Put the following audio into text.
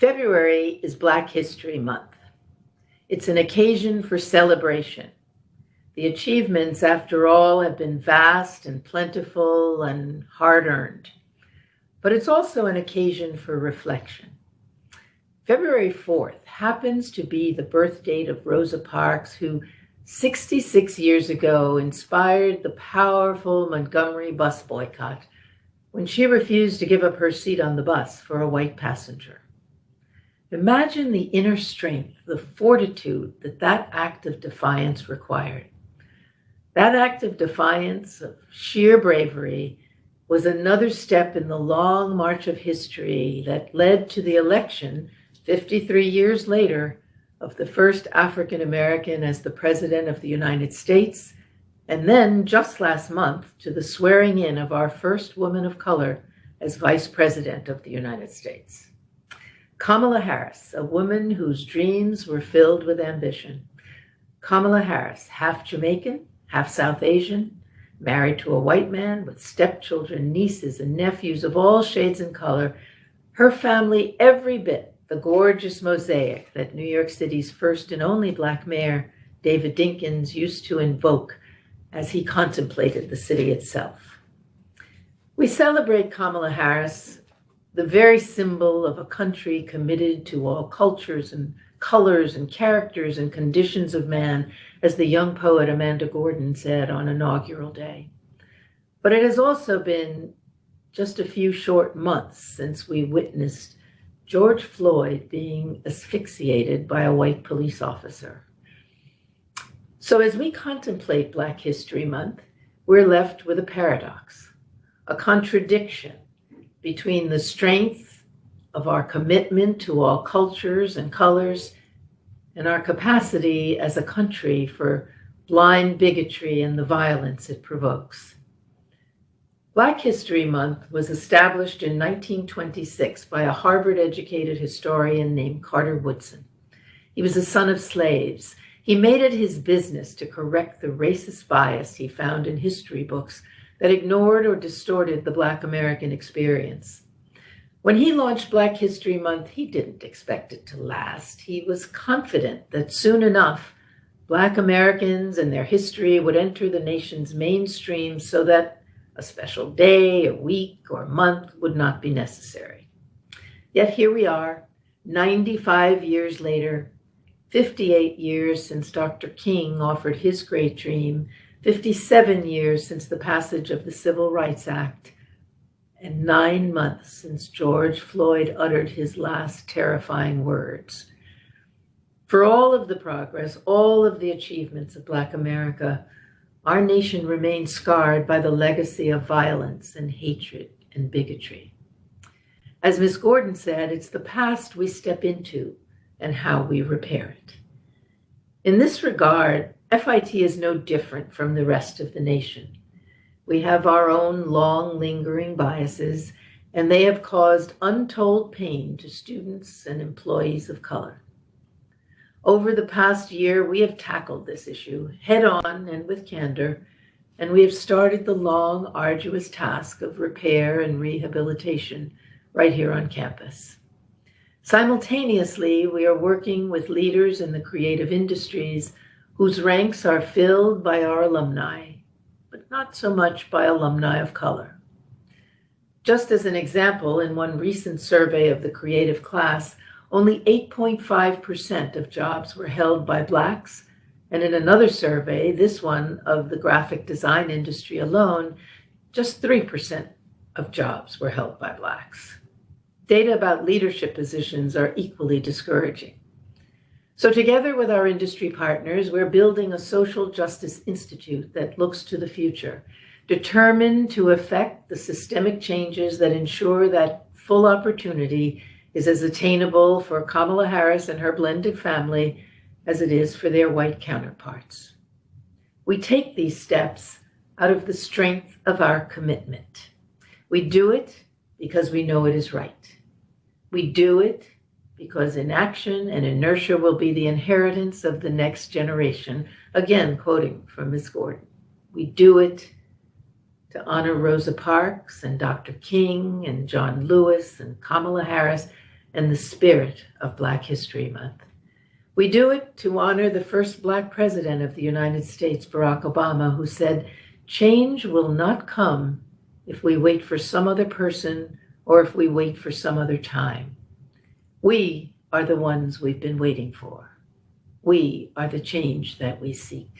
February is Black History Month. It's an occasion for celebration. The achievements, after all, have been vast and plentiful and hard-earned. But it's also an occasion for reflection. February 4th happens to be the birth date of Rosa Parks, who 66 years ago inspired the powerful Montgomery bus boycott when she refused to give up her seat on the bus for a white passenger. Imagine the inner strength, the fortitude that act of defiance required. That act of defiance, of sheer bravery, was another step in the long march of history that led to the election 53 years later of the first African American as the President of the United States, and then just last month to the swearing in of our first woman of color as Vice President of the United States. Kamala Harris, a woman whose dreams were filled with ambition. Kamala Harris, half Jamaican, half South Asian, married to a white man with stepchildren, nieces, and nephews of all shades and color. Her family, every bit the gorgeous mosaic that New York City's first and only Black mayor, David Dinkins, used to invoke as he contemplated the city itself. We celebrate Kamala Harris, the very symbol of a country committed to all cultures and colors and characters and conditions of man, as the young poet Amanda Gorton said on inaugural day. But it has also been just a few short months since we witnessed George Floyd being asphyxiated by a white police officer. So as we contemplate Black History Month, we're left with a paradox, a contradiction between the strength of our commitment to all cultures and colors and our capacity as a country for blind bigotry and the violence it provokes. Black History Month was established in 1926 by a Harvard-educated historian named Carter Woodson. He was a son of slaves. He made it his business to correct the racist bias he found in history books that ignored or distorted the Black American experience. When he launched Black History Month, he didn't expect it to last. He was confident that soon enough, Black Americans and their history would enter the nation's mainstream so that a special day, a week, or month would not be necessary. Yet here we are, 95 years later, 58 years since Dr. King offered his great dream, 57 years since the passage of the Civil Rights Act, and 9 months since George Floyd uttered his last terrifying words. For all of the progress, all of the achievements of Black America, our nation remains scarred by the legacy of violence and hatred and bigotry. As Ms. Gordon said, it's the past we step into and how we repair it. In this regard, FIT is no different from the rest of the nation. We have our own long, lingering biases, and they have caused untold pain to students and employees of color. Over the past year, we have tackled this issue head-on and with candor, and we have started the long, arduous task of repair and rehabilitation right here on campus. Simultaneously, we are working with leaders in the creative industries whose ranks are filled by our alumni, but not so much by alumni of color. Just as an example, in one recent survey of the creative class, only 8.5% of jobs were held by Blacks, and in another survey, this one of the graphic design industry alone, just 3% of jobs were held by Blacks. Data about leadership positions are equally discouraging. So together with our industry partners, we're building a social justice institute that looks to the future, determined to effect the systemic changes that ensure that full opportunity is as attainable for Kamala Harris and her blended family as it is for their white counterparts. We take these steps out of the strength of our commitment. We do it because we know it is right. We do it because inaction and inertia will be the inheritance of the next generation. Again, quoting from Ms. Gordon. We do it to honor Rosa Parks and Dr. King and John Lewis and Kamala Harris and the spirit of Black History Month. We do it to honor the first Black president of the United States, Barack Obama, who said, "Change will not come if we wait for some other person or if we wait for some other time. We are the ones we've been waiting for. We are the change that we seek."